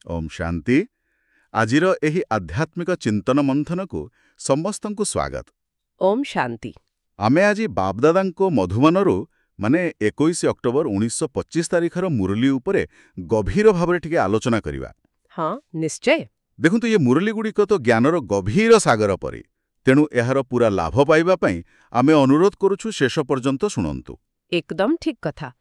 ओम शांति। आजिर एही आध्यात्मिक चिंतन मंथन को समस्त को स्वागत। ओम शांति। आमे आजी बापदादा मधुबनरू माने 21 अक्टोबर 1925 तारिखर मुरली उपरे गभीर भाव टिके आलोचना करिवा। हाँ निश्चय। देखंतु ये मुरली गुड़िक तो ज्ञानर गभीर सागर परी, तेणु एहार पूरा लाभ पाइबा पई आमे अनुरोध करूछु शेष पर्यंत शुणंतु। एकदम ठीक कथा।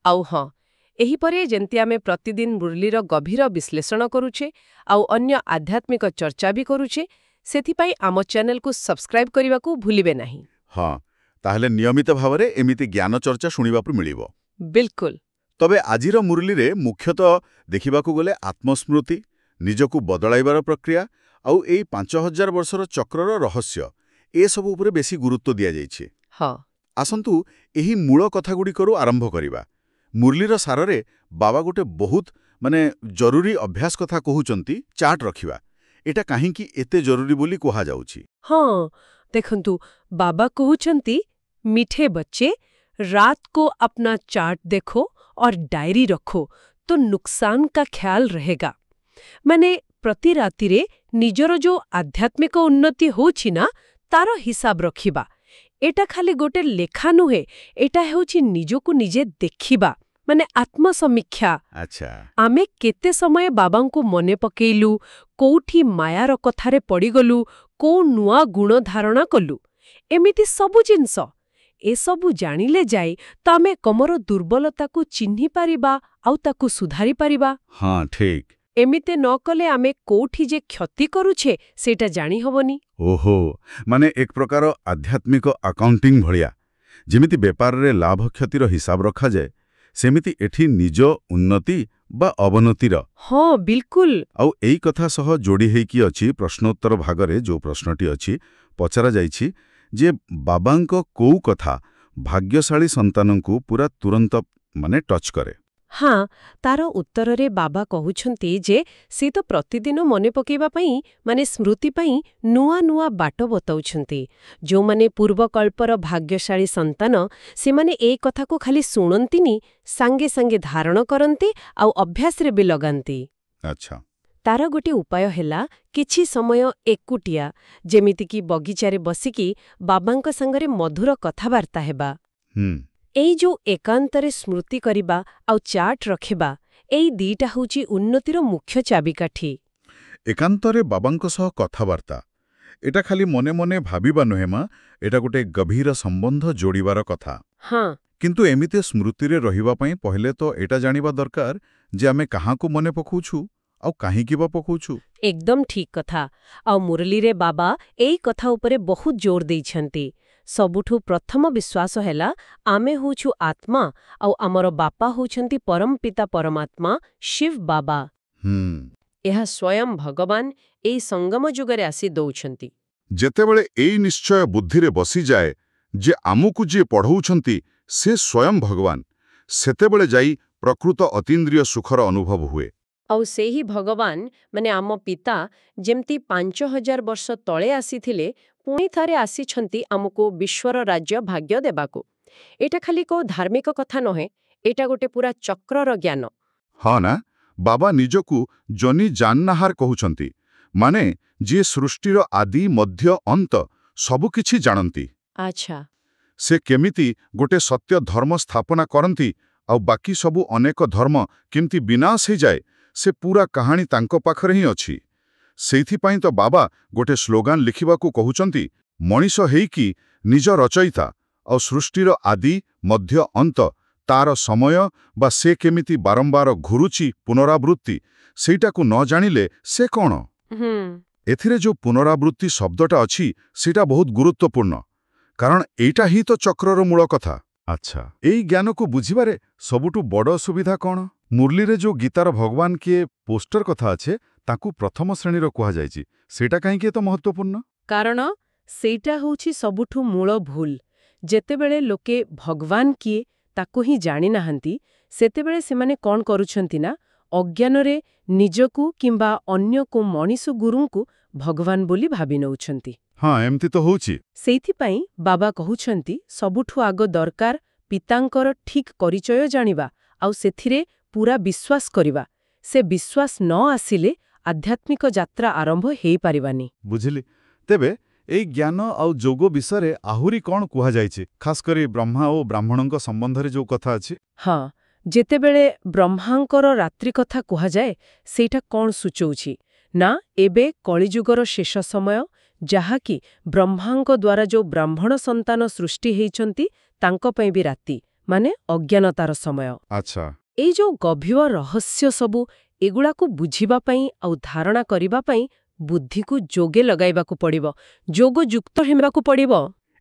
आउ हाँ, एहीपरे जेंति आमे प्रतिदिन मुरलीर गभीर विश्लेषण करूछे आउ अन्य आध्यात्मिक चर्चा भी करूछे, सेथिपाई आम चैनल को सब्सक्राइब करने को भूलिबे नहीं। हाँ, ताहले नियमित भावरे एमिति ज्ञान चर्चा शुणिबापु मिलिबो। बिल्कुल। तबे आजिर मुरली रे मुख्यतः देखिबाकू गले आत्मस्मृति, निजकू बदलाइबार प्रक्रिया आउ एई 5000 वर्षर चक्रर रहस्य ए सब उपरे बेसी गुरुत्व दिया जाइछे। हाँ। आसंतु एही मूल कथागुड़िकरू आरंभ करिबा। मुरलीर साररे बाबा गोटे बहुत माने जरूरी अभ्यास कथा कहउचंती चार्ट रखिबा। एटा काहींकी एते जरूरी बोली कहा जाउछि। हाँ, देखंतु बाबा कहउचंती, मीठे बच्चे रात को अपना चार्ट देखो और डायरी रखो तो नुकसान का ख्याल रहेगा। माने प्रति रातिरे निजर जो आध्यात्मिक उन्नति होछि ना तार हिसाब रखिबा। एटा खाली गोटे लेखा नुहे, एटा हेउछि निजको निजे देखिबा, माने आत्मसमीक्षा। अच्छा। आमे केते समय बाबांको मने पकेइलु, कोउठी मायार कथारे पड़ीगलु, को नुआ गुण धारणा कलु, एमिति सबु जिनस ए सबु जानिले जाई तो आमे कमर दुर्बलता को चिन्हि पारिबा आउ ताकू सुधारी पारिबा। हाँ ठीक। एमिते न कले आमे कोउठी जे क्षति करूछे सेटा जानी हबनी। ओहो, माने एक प्रकार आध्यात्मिक अकाउंटिंग भलिया। जेमिति बेपार रे लाभ क्षतिर हिसाब रखा जाए, सेमिति एठी निज उन्नति बा अवनतिर। हाँ बिल्कुल। आउ एई कथा सह जोड़ी हेकी अछि प्रश्नोत्तर भागरे जो प्रश्नटी अछि पचरा जाइछि जे बाबांको कोउ कथा भाग्यशाली संतानंकु पूरा तुरंत माने टच करे। हाँ, तार उत्तररे बाबा कहउछंती जे से तो प्रतिदिन मने पकेइबा पई माने स्मृति पई नुआ नुआ बाट बताउछंती। जो माने पूर्वकल्पर भाग्यशाली संतान से माने ए कथा को खाली सुनंतीनी, सांगे सांगे धारण करंती आउ अभ्यास रे भी लगांती। अच्छा। तार गोटे उपाय हेला किछि समय एकुटिया, जेमिति की बगीचारे बसिकी बाबांक संगरे मधुर कथाबार्ता हेबा। एई जो एकांतरे स्मृति करिबा आउ चार्ट रखिबा, एई दीटा होची उन्नतिर मुख्य चाबिकाठी। एकांतरे बाबांक सह कथाबार्ता एटा खाली मने मने भाबिबा नहेमा, एटा गोटे गभीर संबंध जोड़िबार कथा। हाँ। किंतु एमिते स्मृतिरे रहिबा पई पहले तो एटा जानिबा दरकार जे आमे कहांकू मने पकौछु आउ काहींकी बा पकौछु। एकदम ठीक कथा। आउ मुरलीरे बाबा एई कथा उपरे बहुत जोर देइछंती। सबुठु प्रथम विश्वास हेला आमे होछु आत्मा आउ आमर बापा होछंती परम पिता परमात्मा शिव बाबा। यह स्वयं भगवान एई संगम जुगरे आसी दौछंती। जेतेबेले एई निश्चय बुद्धिरे बसी जाए जे आमुकु जे पढ़ौछंती से स्वयं भगवान, सेतेबेले जाई प्रकृत अतीन्द्रिय सुखर अनुभव हुए। आउ सेही भगवान माने आम पिता जेमती 5000 वर्ष तळे आसीथिले पुणी थारे आसीछंती आमको विश्वर राज्य भाग्य देबाको। एटा खाली को धार्मिक कथा नहे, एटा गोटे पूरा चक्रर ज्ञान। हाँ ना, बाबा निजकू जनी जाननाहार कहउछंती, माने जे सृष्टिर आदि मध्य अंत सबु किछि जानंती। अच्छा। से केमिति गोटे सत्य धर्म स्थापना करंती आउ बाकी सबु अनेक धर्म केमती विनाश हो जाए, से पूरा कहानी तांको पाखरे ही अछि। सेइथिपाई तो बाबा गोटे स्लोगान लिखिबाकू कहउचंती, मनीष हेइकी निज रचयिता और सृष्टिर आदि मध्य अंत तार समय बा से केमिति बारंबार घुरुची पुनरावृत्ति सेटाकू न जानिले से कौन। एथिरे जो पुनरावृत्ति शब्दटा अछि सेटा बहुत गुरुत्वपूर्ण, कारण एटा ही तो चक्रर मूल कथा। अच्छा, एई ज्ञान को बुझिबारे सबुठु बड़ सुविधा कौन? मुरली रे जो गीतार भगवान किए पोस्टर कथा अच्छे ताकू प्रथम श्रेणीर कुहा जायछि, सेटा काहेकि एतो महत्वपूर्ण? कारण सेटा होछि सबुठु मूल भूल। जेतेबेले लोके भगवान किए ताकू ही जानि नाहंती, सेतेबेले सेमाने कोन करूछंती ना अज्ञानरे निजकू किंबा अन्य को मनीष गुरुंकू भगवान बोली भाबी नउछंती। हाँ, एमती तो होउछि। सेइथिपाई बाबा कहउछंती सबुठु आगो दरकार पितांकर ठीक परिचय जानिबा आउ सेथिरे पूरा विश्वास करिबा। ସେ ବିଶ୍ୱାସ ନ ଆସିଲେ ଆଧ୍ୟାତ୍ମିକ ଯାତ୍ରା ଆରମ୍ଭ ହେଇପାରିବାନି। ବୁଝିଲି। ତେବେ ଏଇ ଜ୍ଞାନ ଆଉ ଯୋଗ ବିଷୟରେ ଆହୁରି କ'ଣ କୁହାଯାଇଛି, ଖାସ୍ କରି ବ୍ରହ୍ମା ଓ ବ୍ରାହ୍ମଣଙ୍କ ସମ୍ବନ୍ଧରେ ଯୋଉ କଥା ଅଛି? ହଁ, ଯେତେବେଳେ ବ୍ରହ୍ମାଙ୍କର ରାତ୍ରି କଥା କୁହାଯାଏ, ସେଇଟା କ'ଣ ସୂଚଉଛି ନା ଏବେ କଳିଯୁଗର ଶେଷ ସମୟ, ଯାହାକି ବ୍ରହ୍ମାଙ୍କ ଦ୍ୱାରା ଯୋଉ ବ୍ରାହ୍ମଣ ସନ୍ତାନ ସୃଷ୍ଟି ହେଇଛନ୍ତି ତାଙ୍କ ପାଇଁ ବି ରାତି, ମାନେ ଅଜ୍ଞାନତାର ସମୟ। ଆଚ୍ଛା। ଏଇ ଯୋଉ ଗଭୀର ରହସ୍ୟ ସବୁ, ଏଗୁଡ଼ାକୁ ବୁଝିବା ପାଇଁ ଆଉ ଧାରଣା କରିବା ପାଇଁ ବୁଦ୍ଧିକୁ ଯୋଗେ ଲଗାଇବାକୁ ପଡ଼ିବ, ଯୋଗଯୁକ୍ତ ହେବାକୁ ପଡ଼ିବ।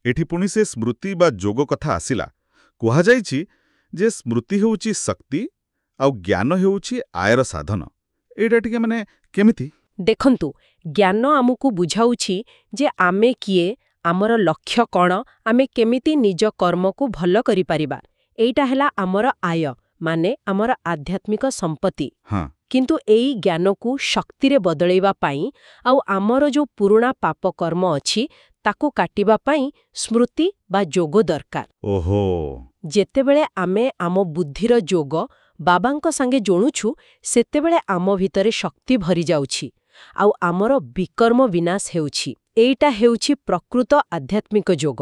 ଏଠି ପୁଣି ସେ ସ୍ମୃତି ବା ଯୋଗ କଥା ଆସିଲା। କୁହାଯାଇଛି ଯେ ସ୍ମୃତି ହେଉଛି ଶକ୍ତି ଆଉ ଜ୍ଞାନ ହେଉଛି ଆୟର ସାଧନ। ଏଇଟା ଟିକେ ମାନେ କେମିତି? ଦେଖନ୍ତୁ, ଜ୍ଞାନ ଆମକୁ ବୁଝାଉଛି ଯେ ଆମେ କିଏ, ଆମର ଲକ୍ଷ୍ୟ କ'ଣ, ଆମେ କେମିତି ନିଜ କର୍ମକୁ ଭଲ କରିପାରିବା। ଏଇଟା ହେଲା ଆମର ଆୟ, ମାନେ ଆମର ଆଧ୍ୟାତ୍ମିକ ସମ୍ପତ୍ତି। ହଁ। କିନ୍ତୁ ଏଇ ଜ୍ଞାନକୁ ଶକ୍ତିରେ ବଦଳେଇବା ପାଇଁ ଆଉ ଆମର ଯୋଉ ପୁରୁଣା ପାପ କର୍ମ ଅଛି ତାକୁ କାଟିବା ପାଇଁ ସ୍ମୃତି ବା ଯୋଗ ଦରକାର। ଓହୋ। ଯେତେବେଳେ ଆମେ ଆମ ବୁଦ୍ଧିର ଯୋଗ ବାବାଙ୍କ ସାଙ୍ଗେ ଯୋଣୁଛୁ, ସେତେବେଳେ ଆମ ଭିତରେ ଶକ୍ତି ଭରିଯାଉଛି ଆଉ ଆମର ବିକର୍ମ ବିନାଶ ହେଉଛି। ଏଇଟା ହେଉଛି ପ୍ରକୃତ ଆଧ୍ୟାତ୍ମିକ ଯୋଗ,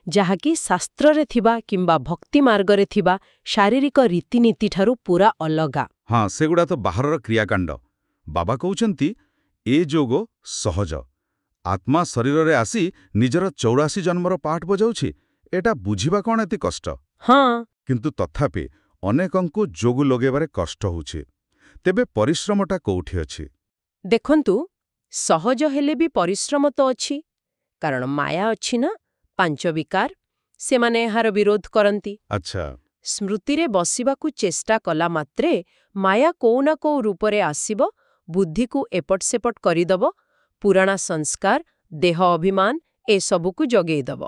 ଯାହାକି ଶାସ୍ତ୍ରରେ ଥିବା କିମ୍ବା ଭକ୍ତି ମାର୍ଗରେ ଥିବା ଶାରୀରିକ ରୀତିନୀତିଠାରୁ ପୁରା ଅଲଗା। ହଁ, ସେଗୁଡ଼ା ତ ବାହାରର କ୍ରିୟାକାଣ୍ଡ। ବାବା କହୁଛନ୍ତି ଏ ଯୋଗ ସହଜ। ଆତ୍ମା ଶରୀରରେ ଆସି ନିଜର 84 ଜନ୍ମର ପାଠ ବଜାଉଛି। ଏଟା ବୁଝିବା କ'ଣ ଏତେ କଷ୍ଟ? ହଁ, କିନ୍ତୁ ତଥାପି ଅନେକଙ୍କୁ ଯୋଗ ଲଗେଇବାରେ କଷ୍ଟ ହେଉଛି। ତେବେ ପରିଶ୍ରମଟା କୋଉଠି ଅଛି? ଦେଖନ୍ତୁ, ସହଜ ହେଲେ ବି ପରିଶ୍ରମ ତ ଅଛି, କାରଣ ମାୟା ଅଛି ନା, ପାଞ୍ଚ ବିକାର, ସେମାନେ ଏହାର ବିରୋଧ କରନ୍ତି। ଆଚ୍ଛା। ସ୍ମୃତିରେ ବସିବାକୁ ଚେଷ୍ଟା କଲା ମାତ୍ରେ ମାୟା କୋଉ ନା କୋଉ ରୂପରେ ଆସିବ, ବୁଦ୍ଧିକୁ ଏପଟ ସେପଟ କରିଦବ, ପୁରାଣା ସଂସ୍କାର, ଦେହ ଅଭିମାନ ଏସବୁକୁ ଜଗେଇଦବ।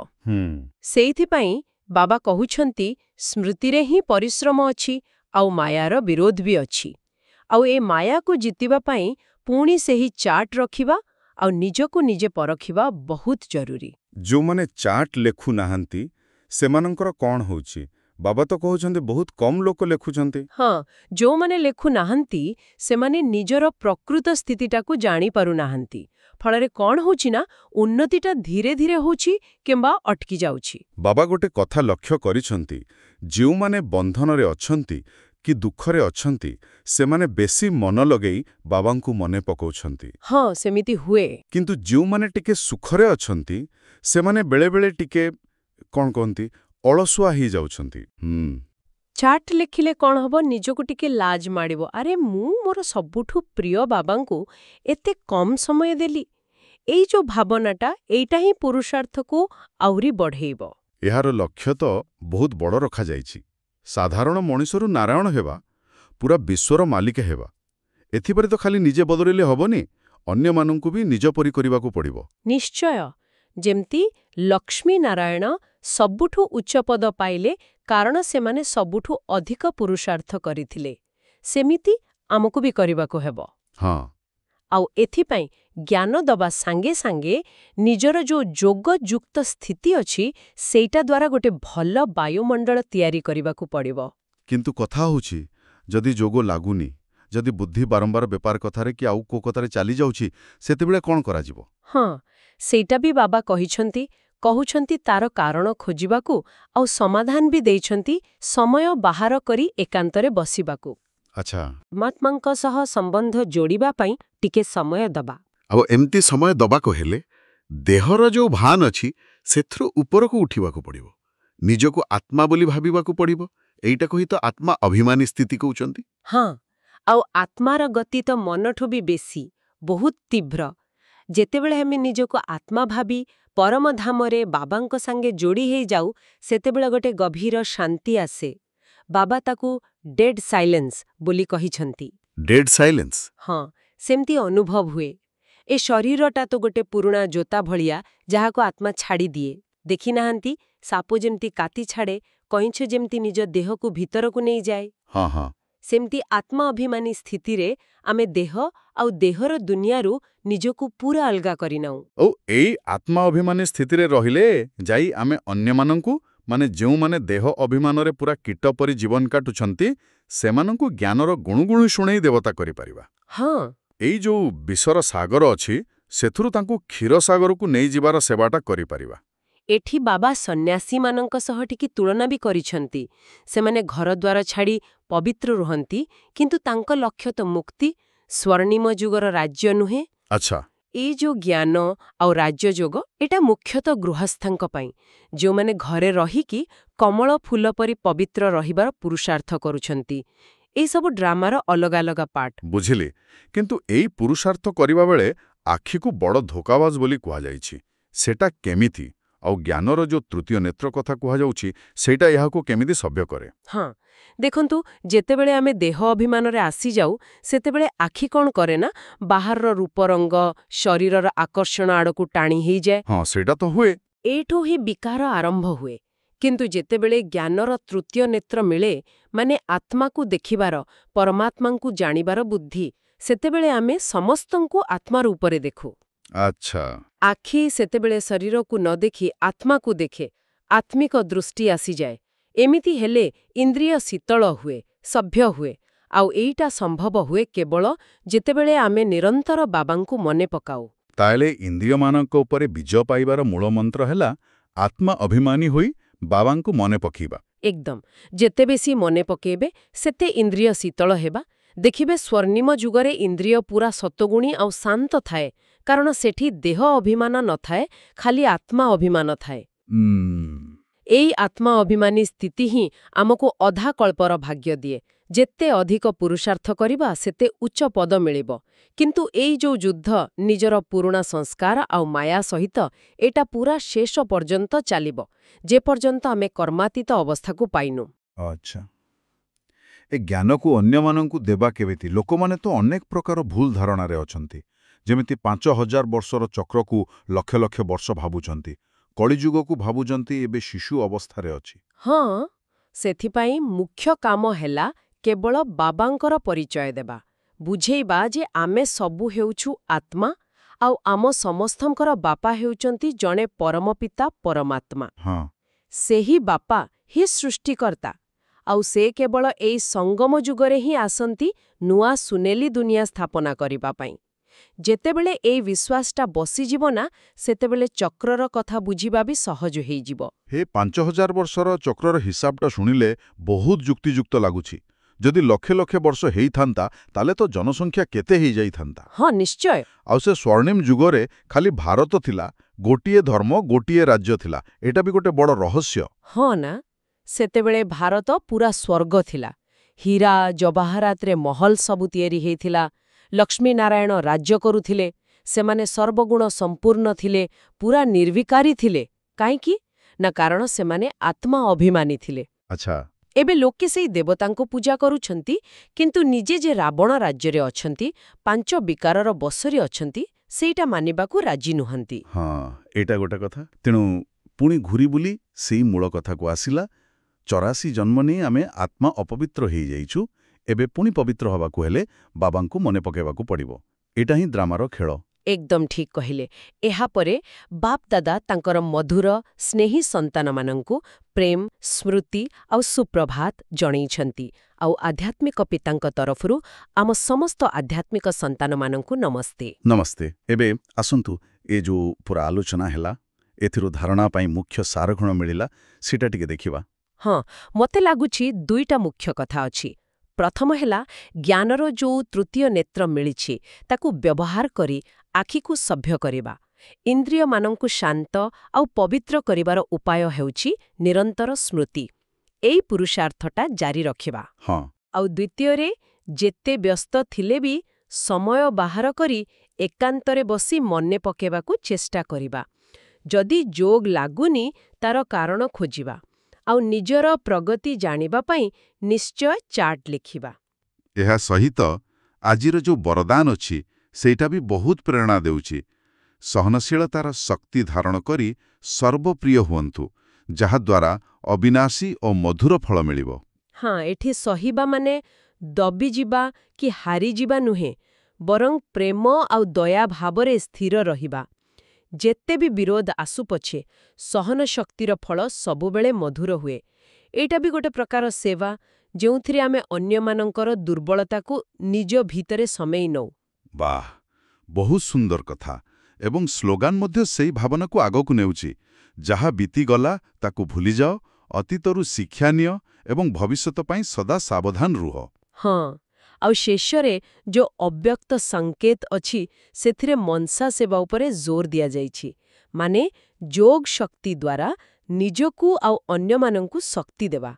ସେଇଥିପାଇଁ ବାବା କହୁଛନ୍ତି ସ୍ମୃତିରେ ହିଁ ପରିଶ୍ରମ ଅଛି ଆଉ ମାୟାର ବିରୋଧ ବି ଅଛି। ଆଉ ଏ ମାୟାକୁ ଜିତିବା ପାଇଁ ପୁଣି ସେହି ଚାର୍ଟ ରଖିବା ଆଉ ନିଜକୁ ନିଜେ ପରଖିବା ବହୁତ ଜରୁରୀ। ଯୋଉମାନେ ଚାର୍ଟ ଲେଖୁନାହାନ୍ତି ସେମାନଙ୍କର କ'ଣ ହେଉଛି? ବାବା ତ କହୁଛନ୍ତି ବହୁତ କମ୍ ଲୋକ ଲେଖୁଛନ୍ତି। ହଁ, ଯୋଉମାନେ ଲେଖୁନାହାନ୍ତି ସେମାନେ ନିଜର ପ୍ରକୃତ ସ୍ଥିତିଟାକୁ ଜାଣିପାରୁନାହାନ୍ତି। ଫଳରେ କ'ଣ ହେଉଛି ନା, ଉନ୍ନତିଟା ଧୀରେ ଧୀରେ ହେଉଛି କିମ୍ବା ଅଟକି ଯାଉଛି। ବାବା ଗୋଟେ କଥା ଲକ୍ଷ୍ୟ କରିଛନ୍ତି, ଯେଉଁମାନେ ବନ୍ଧନରେ ଅଛନ୍ତି କି ଦୁଃଖରେ ଅଛନ୍ତି ସେମାନେ ବେଶୀ ମନ ଲଗେଇ ବାବାଙ୍କୁ ମନେ ପକାଉଛନ୍ତି। ହଁ, ସେମିତି ହୁଏ। କିନ୍ତୁ ଯେଉଁମାନେ ଟିକେ ସୁଖରେ ଅଛନ୍ତି ସେମାନେ ବେଳେବେଳେ ଟିକେ କ'ଣ କହନ୍ତି, ଅଳସୁଆ ହେଇଯାଉଛନ୍ତି। ଚାର୍ଟ ଲେଖିଲେ କ'ଣ ହବ, ନିଜକୁ ଟିକେ ଲାଜ ମାଡ଼ିବ। ଆରେ ମୁଁ ମୋର ସବୁଠୁ ପ୍ରିୟ ବାବାଙ୍କୁ ଏତେ କମ୍ ସମୟ ଦେଲି। ଏଇ ଯୋଉ ଭାବନାଟା, ଏଇଟା ହିଁ ପୁରୁଷାର୍ଥକୁ ଆହୁରି ବଢ଼େଇବ। ଏହାର ଲକ୍ଷ୍ୟ ତ ବହୁତ ବଡ଼ ରଖାଯାଇଛି। ସାଧାରଣ ମଣିଷରୁ ନାରାୟଣ ହେବା, ପୁରା ବିଶ୍ୱର ମାଲିକ ହେବା। ଏଥିପରେ ତ ଖାଲି ନିଜେ ବଦଳିଲେ ହବନି, ଅନ୍ୟମାନଙ୍କୁ ବି ନିଜ ପରି କରିବାକୁ ପଡ଼ିବ। ନିଶ୍ଚୟ। ଯେମିତି ଲକ୍ଷ୍ମୀ ନାରାୟଣ ସବୁଠୁ ଉଚ୍ଚ ପଦ ପାଇଲେ କାରଣ ସେମାନେ ସବୁଠୁ ଅଧିକ ପୁରୁଷାର୍ଥ କରିଥିଲେ, ସେମିତି ଆମକୁ ବି କରିବାକୁ ହେବ। ହଁ। ଆଉ ଏଥିପାଇଁ ଜ୍ଞାନ ଦବା ସାଙ୍ଗେ ସାଙ୍ଗେ ନିଜର ଯୋଉ ଯୋଗଯୁକ୍ତ ସ୍ଥିତି ଅଛି ସେଇଟା ଦ୍ୱାରା ଗୋଟେ ଭଲ ବାୟୁମଣ୍ଡଳ ତିଆରି କରିବାକୁ ପଡ଼ିବ। କିନ୍ତୁ କଥା ହେଉଛି, ଯଦି ଯୋଗ ଲାଗୁନି, ଯଦି ବୁଦ୍ଧି ବାରମ୍ବାର ବେପାର କଥାରେ କି ଆଉ କୋଉ କଥାରେ ଚାଲିଯାଉଛି, ସେତେବେଳେ କ'ଣ କରାଯିବ? ହଁ, ସେଇଟା ବି ବାବା କହୁଛନ୍ତି ତାର କାରଣ ଖୋଜିବାକୁ, ଆଉ ସମାଧାନ ବି ଦେଇଛନ୍ତି ସମୟ ବାହାର କରି ଏକାନ୍ତରେ ବସିବାକୁ। ଆଚ୍ଛା। ପରମାତ୍ମାଙ୍କ ସହ ସମ୍ବନ୍ଧ ଯୋଡ଼ିବା ପାଇଁ ଟିକେ ସମୟ ଦବା। ଆଉ ଏମିତି ସମୟ ଦବାକୁ ହେଲେ ଦେହର ଯୋଉ ଭାନ ଅଛି ସେଥିରୁ ଉପରକୁ ଉଠିବାକୁ ପଡ଼ିବ, ନିଜକୁ ଆତ୍ମା ବୋଲି ଭାବିବାକୁ ପଡ଼ିବ। ଏଇଟାକୁ ହିଁ ତ ଆତ୍ମା ଅଭିମାନୀ ସ୍ଥିତି କହୁଛନ୍ତି। ହଁ, ଆଉ ଆତ୍ମାର ଗତି ତ ମନଠୁ ବି ବେଶୀ, ବହୁତ ତୀବ୍ର। ଯେତେବେଳେ ଆମେ ନିଜକୁ ଆତ୍ମା ଭାବି ପରମଧାମରେ ବାବାଙ୍କ ସାଙ୍ଗେ ଯୋଡ଼ି ହେଇଯାଉ, ସେତେବେଳେ ଗୋଟେ ଗଭୀର ଶାନ୍ତି ଆସେ। ବାବା ତାକୁ ଡେଡ୍ ସାଇଲେନ୍ସ ବୋଲି କହିଛନ୍ତି। Dead silence? ହଁ, ସେମିତି ଅନୁଭବ ହୁଏ। ଏ ଶରୀରଟା ତ ଗୋଟେ ପୁରୁଣା ଜୋତା ଭଳିଆ, ଯାହାକୁ ଆତ୍ମା ଛାଡ଼ିଦିଏ। ଦେଖିନାହାନ୍ତି, ସାପ ଯେମିତି କାତି ଛାଡ଼େ, କଇଁଛ ଯେମିତି ନିଜ ଦେହକୁ ଭିତରକୁ ନେଇଯାଏ। ହଁ ହଁ। ସେମିତି ଆତ୍ମା ଅଭିମାନୀ ସ୍ଥିତିରେ ଆମେ ଦେହ ଆଉ ଦେହର ଦୁନିଆରୁ ନିଜକୁ ପୁରା ଅଲଗା କରିନାଉ। ଓ ଏଇ ଆତ୍ମା ଅଭିମାନୀ ସ୍ଥିତିରେ ରହିଲେ ଯାଇ ଆମେ ଅନ୍ୟମାନଙ୍କୁ, ମାନେ ଯେଉଁମାନେ ଦେହ ଅଭିମାନରେ ପୁରା କୀଟ ପରି ଜୀବନ କାଟୁଛନ୍ତି, ସେମାନଙ୍କୁ ଜ୍ଞାନର ଗୁଣୁଗୁଣୁ ଶୁଣେଇ ଦେବତା କରିପାରିବା। ହଁ ଏଇ ଯୋଉ ବିଷର ସାଗର ଅଛି ସେଥିରୁ ତାଙ୍କୁ କ୍ଷୀର ସାଗରକୁ ନେଇଯିବାର ସେବାଟା କରିପାରିବା। ଏଠି ବାବା ସନ୍ନ୍ୟାସୀମାନଙ୍କ ସହ ଟିକେ ତୁଳନା ବି କରିଛନ୍ତି। ସେମାନେ ଘରଦ୍ୱାର ଛାଡ଼ି ପବିତ୍ର ରୁହନ୍ତି, କିନ୍ତୁ ତାଙ୍କ ଲକ୍ଷ୍ୟ ତ ମୁକ୍ତି, ସ୍ୱର୍ଣ୍ଣିମ ଯୁଗର ରାଜ୍ୟ ନୁହେଁ। ଆଚ୍ଛା। ଏଇ ଯୋଉ ଜ୍ଞାନ ଆଉ ରାଜ୍ୟଯୋଗ ଏଟା ମୁଖ୍ୟତଃ ଗୃହସ୍ଥଙ୍କ ପାଇଁ, ଯେଉଁମାନେ ଘରେ ରହିକି କମଳ ଫୁଲ ପରି ପବିତ୍ର ରହିବାର ପୁରୁଷାର୍ଥ କରୁଛନ୍ତି। ଏଇସବୁ ଡ୍ରାମାର ଅଲଗା ଅଲଗା ପାର୍ଟ। ବୁଝିଲି। କିନ୍ତୁ ଏଇ ପୁରୁଷାର୍ଥ କରିବା ବେଳେ ଆଖିକୁ ବଡ଼ ଧୋକାବାଜ ବୋଲି କୁହାଯାଇଛି। ସେଟା କେମିତି? ଆଉ ଜ୍ଞାନର ଯୋଉ ତୃତୀୟ ନେତ୍ର କଥା କୁହାଯାଉଛି ସେଇଟା ଏହାକୁ କେମିତି ସଭ୍ୟ କରେ? ହଁ ଦେଖନ୍ତୁ, ଯେତେବେଳେ ଆମେ ଦେହ ଅଭିମାନରେ ଆସିଯାଉ ସେତେବେଳେ ଆଖି କ'ଣ କରେ ନା, ବାହାରର ରୂପରଙ୍ଗ, ଶରୀରର ଆକର୍ଷଣ ଆଡ଼କୁ ଟାଣି ହେଇଯାଏ। ହଁ, ସେଇଟା ତ ହୁଏ। ଏଇଠୁ ହିଁ ବିକାର ଆରମ୍ଭ ହୁଏ। କିନ୍ତୁ ଯେତେବେଳେ ଜ୍ଞାନର ତୃତୀୟ ନେତ୍ର ମିଳେ, ମାନେ ଆତ୍ମାକୁ ଦେଖିବାର, ପରମାତ୍ମାଙ୍କୁ ଜାଣିବାର ବୁଦ୍ଧି, ସେତେବେଳେ ଆମେ ସମସ୍ତଙ୍କୁ ଆତ୍ମା ରୂପରେ ଦେଖୁ। ଆଚ୍ଛା। ଆଖି ସେତେବେଳେ ଶରୀରକୁ ନ ଦେଖି ଆତ୍ମାକୁ ଦେଖେ, ଆତ୍ମିକ ଦୃଷ୍ଟି ଆସିଯାଏ। ଏମିତି ହେଲେ ଇନ୍ଦ୍ରିୟ ଶୀତଳ ହୁଏ, ସଭ୍ୟ ହୁଏ। ଆଉ ଏଇଟା ସମ୍ଭବ ହୁଏ କେବଳ ଯେତେବେଳେ ଆମେ ନିରନ୍ତର ବାବାଙ୍କୁ ମନେ ପକାଉ। ତାହେଲେ ଇନ୍ଦ୍ରିୟମାନଙ୍କ ଉପରେ ବିଜୟ ପାଇବାର ମୂଳମନ୍ତ୍ର ହେଲା ଆତ୍ମା ଅଭିମାନୀ ହୋଇ ବାବାଙ୍କୁ ମନେ ପକେଇବା। ଏକଦମ। ଯେତେ ବେଶୀ ମନେ ପକେଇବେ ସେତେ ଇନ୍ଦ୍ରିୟ ଶୀତଳ ହେବା। ଦେଖିବେ ସ୍ୱର୍ଣ୍ଣିମ ଯୁଗରେ ଇନ୍ଦ୍ରିୟ ପୁରା ସତଗୁଣୀ ଆଉ ଶାନ୍ତ ଥାଏ, କାରଣ ସେଠି ଦେହ ଅଭିମାନ ନଥାଏ, ଖାଲି ଆତ୍ମା ଅଭିମାନ ଥାଏ। ଏଇ ଆତ୍ମା ଅଭିମାନୀ ସ୍ଥିତି ହିଁ ଆମକୁ ଅଧା କଳ୍ପର ଭାଗ୍ୟ ଦିଏ। ଯେତେ ଅଧିକ ପୁରୁଷାର୍ଥ କରିବା ସେତେ ଉଚ୍ଚ ପଦ ମିଳିବ। କିନ୍ତୁ ଏଇ ଯୋଉ ଯୁଦ୍ଧ ନିଜର ପୁରୁଣା ସଂସ୍କାର ଆଉ ମାୟା ସହିତ, ଏଟା ପୁରା ଶେଷ ପର୍ଯ୍ୟନ୍ତ ଚାଲିବ, ଯେପର୍ଯ୍ୟନ୍ତ ଆମେ କର୍ମାତୀତ ଅବସ୍ଥାକୁ ପାଇନୁ। ଆଚ୍ଛା। ଏ ଜ୍ଞାନକୁ ଅନ୍ୟମାନଙ୍କୁ ଦେବା କେମିତି? ଲୋକମାନେ ତ ଅନେକ ପ୍ରକାର ଭୁଲ ଧାରଣାରେ ଅଛନ୍ତି। ଯେମିତି 5000 ବର୍ଷର ଚକ୍ରକୁ ଲକ୍ଷ ଲକ୍ଷ ବର୍ଷ ଭାବୁଛନ୍ତି, କଳିଯୁଗକୁ ଭାବୁଛନ୍ତି ଏବେ ଶିଶୁ ଅବସ୍ଥାରେ ଅଛି। ହଁ, ସେଥିପାଇଁ ମୁଖ୍ୟ କାମ ହେଲା କେବଳ ବାବାଙ୍କର ପରିଚୟ ଦେବା, ବୁଝେଇବା ଯେ ଆମେ ସବୁ ହେଉଛୁ ଆତ୍ମା, ଆଉ ଆମ ସମସ୍ତଙ୍କର ବାପା ହେଉଛନ୍ତି ଜଣେ ପରମ ପିତା ପରମାତ୍ମା। ହଁ। ସେହି ବାପା ହିଁ ସୃଷ୍ଟିକର୍ତ୍ତା, ଆଉ ସେ କେବଳ ଏଇ ସଙ୍ଗମ ଯୁଗରେ ହିଁ ଆସନ୍ତି ନୂଆ ସୁନେଲି ଦୁନିଆ ସ୍ଥାପନା କରିବା ପାଇଁ। ଯେତେବେଳେ ଏଇ ବିଶ୍ୱାସଟା ବସିଯିବ ନା, ସେତେବେଳେ ଚକ୍ରର କଥା ବୁଝିବା ବି ସହଜ ହେଇଯିବ। ହେ 5000 ବର୍ଷର ଚକ୍ରର ହିସାବଟା ଶୁଣିଲେ ବହୁତ ଯୁକ୍ତିଯୁକ୍ତ ଲାଗୁଛି। ଯଦି ଲକ୍ଷେ ଲକ୍ଷେ ବର୍ଷ ହେଇଥାନ୍ତା ତାହେଲେ ତ ଜନସଂଖ୍ୟା କେତେ ହେଇଯାଇଥାନ୍ତା। ହଁ, ନିଶ୍ଚୟ। ଆଉ ସେ ସ୍ୱର୍ଣ୍ଣିମ ଯୁଗରେ ଖାଲି ଭାରତ ଥିଲା, ଗୋଟିଏ ଧର୍ମ, ଗୋଟିଏ ରାଜ୍ୟ ଥିଲା। ଏଟା ବି ଗୋଟେ ବଡ଼ ରହସ୍ୟ। ହଁ ନା, ସେତେବେଳେ ଭାରତ ପୁରା ସ୍ୱର୍ଗ ଥିଲା। ହୀରା ଜବାହରାତରେ ମହଲ ସବୁ ତିଆରି ହେଇଥିଲା। ଲକ୍ଷ୍ମୀ ନାରାୟଣ ରାଜ୍ୟ କରୁଥିଲେ। ସେମାନେ ସର୍ବଗୁଣ ସମ୍ପୂର୍ଣ୍ଣ ଥିଲେ, ପୁରା ନିର୍ବିକାରୀ ଥିଲେ। କାହିଁକି ନା, କାରଣ ସେମାନେ ଆତ୍ମା ଅଭିମାନୀ ଥିଲେ। ଆଚ୍ଛା। ଏବେ ଲୋକେ ସେଇ ଦେବତାଙ୍କୁ ପୂଜା କରୁଛନ୍ତି, କିନ୍ତୁ ନିଜେ ଯେ ରାବଣ ରାଜ୍ୟରେ ଅଛନ୍ତି, 5 ବିକାରର ବଶରେ ଅଛନ୍ତି, ସେଇଟା ମାନିବାକୁ ରାଜି ନୁହନ୍ତି। ହଁ, ଏଇଟା ଗୋଟେ କଥା। ତେଣୁ ପୁଣି ଘୁରି ବୁଲି ସେଇ ମୂଳ କଥାକୁ ଆସିଲା, 84 ଜନ୍ମ ନେଇ ଆମେ ଆତ୍ମା ଅପବିତ୍ର ହେଇଯାଇଛୁ। ଏବେ ପୁଣି ପବିତ୍ର ହେବାକୁ ହେଲେ ବାବାଙ୍କୁ ମନେ ପକାଇବାକୁ ପଡ଼ିବ। ଏଇଟା ହିଁ ଡ୍ରାମାର ଖେଳ। ଏକଦମ ଠିକ୍ କହିଲେ। ଏହାପରେ ବାପ ଦାଦା ତାଙ୍କର ମଧୁର ସ୍ନେହୀ ସନ୍ତାନମାନଙ୍କୁ ପ୍ରେମ, ସ୍ମୃତି ଆଉ ସୁପ୍ରଭାତ ଜଣେଇଛନ୍ତି। ଆଉ ଆଧ୍ୟାତ୍ମିକ ପିତାଙ୍କ ତରଫରୁ ଆମ ସମସ୍ତ ଆଧ୍ୟାତ୍ମିକ ସନ୍ତାନମାନଙ୍କୁ ନମସ୍ତେ। ନମସ୍ତେ। ଏବେ ଆସନ୍ତୁ, ଏ ଯୋଉ ପୁରା ଆଲୋଚନା ହେଲା, ଏଥିରୁ ଧାରଣା ପାଇଁ ମୁଖ୍ୟ ସାରଗଣ ମିଳିଲା, ସେଇଟା ଟିକେ ଦେଖିବା। ହଁ, ମୋତେ ଲାଗୁଛି 2ଟା ମୁଖ୍ୟ କଥା ଅଛି। ପ୍ରଥମ ହେଲା, ଜ୍ଞାନର ଯୋଉ ତୃତୀୟ ନେତ୍ର ମିଳିଛି ତାକୁ ବ୍ୟବହାର କରି ଆଖିକୁ ସଭ୍ୟ କରିବା। ଇନ୍ଦ୍ରିୟମାନଙ୍କୁ ଶାନ୍ତ ଆଉ ପବିତ୍ର କରିବାର ଉପାୟ ହେଉଛି ନିରନ୍ତର ସ୍ମୃତି। ଏଇ ପୁରୁଷାର୍ଥଟା ଜାରି ରଖିବା। ହଁ। ଆଉ ଦ୍ୱିତୀୟରେ, ଯେତେ ବ୍ୟସ୍ତ ଥିଲେ ବି ସମୟ ବାହାର କରି ଏକାନ୍ତରେ ବସି ମନେ ପକେଇବାକୁ ଚେଷ୍ଟା କରିବା। ଯଦି ଯୋଗ ଲାଗୁନି, ତାର କାରଣ ଖୋଜିବା। ଆଉ ନିଜର ପ୍ରଗତି ଜାଣିବା ପାଇଁ ନିଶ୍ଚୟ ଚାର୍ଟ ଲେଖିବା। ଏହା ସହିତ ଆଜିର ଯୋଉ ବରଦାନ ଅଛି ସେଇଟା ବି ବହୁତ ପ୍ରେରଣା ଦେଉଛି। ସହନଶୀଳତାର ଶକ୍ତି ଧାରଣ କରି ସର୍ବପ୍ରିୟ ହୁଅନ୍ତୁ, ଯାହାଦ୍ୱାରା ଅବିନାଶୀ ଓ ମଧୁର ଫଳ ମିଳିବ। ହଁ, ଏଠି ସହିବା ମାନେ ଦବିଯିବା କି ହାରିଯିବା ନୁହେଁ, ବରଂ ପ୍ରେମ ଆଉ ଦୟା ଭାବରେ ସ୍ଥିର ରହିବା। ଯେତେ ବି ବିରୋଧ ଆସୁ ପଛେ, ସହନ ଶକ୍ତିର ଫଳ ସବୁବେଳେ ମଧୁର ହୁଏ। ଏଇଟା ବି ଗୋଟେ ପ୍ରକାର ସେବା, ଯେଉଁଥିରେ ଆମେ ଅନ୍ୟମାନଙ୍କର ଦୁର୍ବଳତାକୁ ନିଜ ଭିତରେ ସମେଇ ନଉ। ବାଃ, ବହୁତ ସୁନ୍ଦର କଥା। ଏବଂ ସ୍ଲୋଗାନ ମଧ୍ୟ ସେଇ ଭାବନାକୁ ଆଗକୁ ନେଉଛି, ଯାହା ବିତିଗଲା ତାକୁ ଭୁଲିଯାଅ, ଅତୀତରୁ ଶିକ୍ଷା ନିଅ ଏବଂ ଭବିଷ୍ୟତ ପାଇଁ ସଦା ସାବଧାନ ରୁହ। ହଁ, ଆଉ ଶେଷରେ ଯୋଉ ଅବ୍ୟକ୍ତ ସଂକେତ ଅଛି ସେଥିରେ ମନସା ସେବା ଉପରେ ଜୋର ଦିଆଯାଇଛି। ମାନେ ଯୋଗ ଶକ୍ତି ଦ୍ୱାରା ନିଜକୁ ଆଉ ଅନ୍ୟମାନଙ୍କୁ ଶକ୍ତି ଦେବା।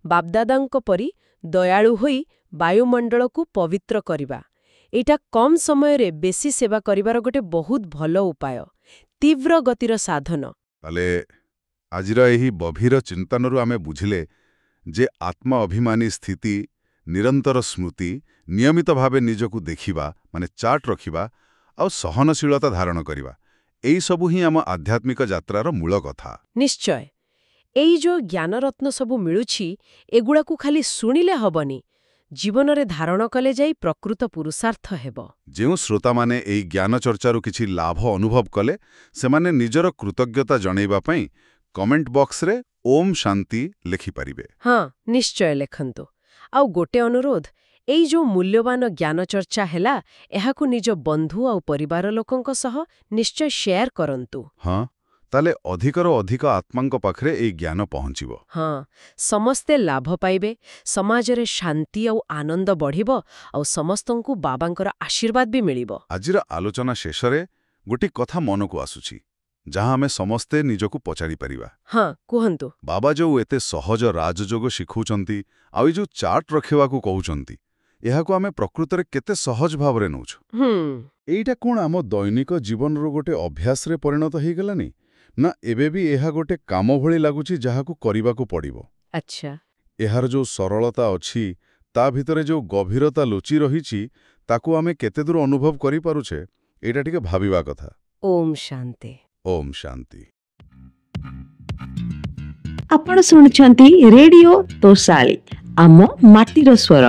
ବାପଦାଦାଙ୍କ ପରି ଦୟାଳୁ ହୋଇ ବାୟୁମଣ୍ଡଳକୁ ପବିତ୍ର କରିବା। ଏଇଟା କମ୍ ସମୟରେ ବେଶୀ ସେବା କରିବାର ଗୋଟେ ବହୁତ ଭଲ ଉପାୟ, ତୀବ୍ର ଗତିର ସାଧନ। ତାହେଲେ ଆଜିର ଏହି ଗଭୀର ଚିନ୍ତନରୁ ଆମେ ବୁଝିଲେ ଯେ ଆତ୍ମ ଅଭିମାନୀ ସ୍ଥିତି, ନିରନ୍ତର ସ୍ମୃତି, ନିୟମିତ ଭାବେ ନିଜକୁ ଦେଖିବା ମାନେ ଚାର୍ଟ ରଖିବା ଆଉ ସହନଶୀଳତା ଧାରଣ କରିବା, ଏଇସବୁ ହିଁ ଆମ ଆଧ୍ୟାତ୍ମିକ ଯାତ୍ରାର ମୂଳ କଥା। ନିଶ୍ଚୟ। ଏଇ ଯୋଉ ଜ୍ଞାନରତ୍ନ ସବୁ ମିଳୁଛି, ଏଗୁଡ଼ାକୁ ଖାଲି ଶୁଣିଲେ ହବନି, ଜୀବନରେ ଧାରଣ କଲେ ଯାଇ ପ୍ରକୃତ ପୁରୁଷାର୍ଥ ହେବ। ଯେଉଁ ଶ୍ରୋତାମାନେ ଏହି ଜ୍ଞାନ ଚର୍ଚ୍ଚାରୁ କିଛି ଲାଭ ଅନୁଭବ କଲେ, ସେମାନେ ନିଜର କୃତଜ୍ଞତା ଜଣାଇବା ପାଇଁ କମେଣ୍ଟ ବକ୍ସରେ ଓମ୍ ଶାନ୍ତି ଲେଖିପାରିବେ। ହଁ, ନିଶ୍ଚୟ ଲେଖନ୍ତୁ। ଆଉ ଗୋଟେ ଅନୁରୋଧ, ଏଇ ଯୋଉ ମୂଲ୍ୟବାନ ଜ୍ଞାନ ଚର୍ଚ୍ଚା ହେଲା, ଏହାକୁ ନିଜ ବନ୍ଧୁ ଆଉ ପରିବାର ଲୋକଙ୍କ ସହ ନିଶ୍ଚୟ ସେୟାର କରନ୍ତୁ। ହଁ, ତାହେଲେ ଅଧିକରୁ ଅଧିକ ଆତ୍ମାଙ୍କ ପାଖରେ ଏହି ଜ୍ଞାନ ପହଞ୍ଚିବ। ହଁ, ସମସ୍ତେ ଲାଭ ପାଇବେ, ସମାଜରେ ଶାନ୍ତି ଆଉ ଆନନ୍ଦ ବଢ଼ିବ, ଆଉ ସମସ୍ତଙ୍କୁ ବାବାଙ୍କର ଆଶୀର୍ବାଦ ବି ମିଳିବ। ଆଜିର ଆଲୋଚନା ଶେଷରେ ଗୋଟିଏ କଥା ମନକୁ ଆସୁଛି, ଯାହା ଆମେ ସମସ୍ତେ ନିଜକୁ ପଚାରିପାରିବା। ହଁ, କୁହନ୍ତୁ। ବାବା ଯୋଉ ଏତେ ସହଜ ରାଜଯୋଗ ଶିଖଉଛନ୍ତି ଆଉ ଏ ଯୋଉ ଚାର୍ଟ ରଖିବାକୁ କହୁଛନ୍ତି, ଏହାକୁ ଆମେ ପ୍ରକୃତରେ କେତେ ସହଜ ଭାବରେ ନେଉଛୁ? ଏଇଟା କଣ ଆମ ଦୈନିକ ଜୀବନର ଗୋଟେ ଅଭ୍ୟାସରେ ପରିଣତ ହେଇଗଲାନି, ନା ଏବେ ବି ଏହା ଗୋଟେ କାମ ଭଳି ଲାଗୁଛି ଯାହାକୁ କରିବାକୁ ପଡ଼ିବ? ଆଚ୍ଛା। ଏହାର ଯୋଉ ସରଳତା ଅଛି, ତା ଭିତରେ ଯୋଉ ଗଭୀରତା ଲୁଚି ରହିଛି, ତାକୁ ଆମେ କେତେଦୂର ଅନୁଭବ କରିପାରୁଛେ, ଏଇଟା ଟିକେ ଭାବିବା କଥା। ଓମ୍ ଶାନ୍ତି। ଓମ୍ ଶାନ୍ତି। ଆପଣ ଶୁଣୁଛନ୍ତି ରେଡିଓ ତୋଷାଳୀ, ଆମ ମାଟିର ସ୍ୱର।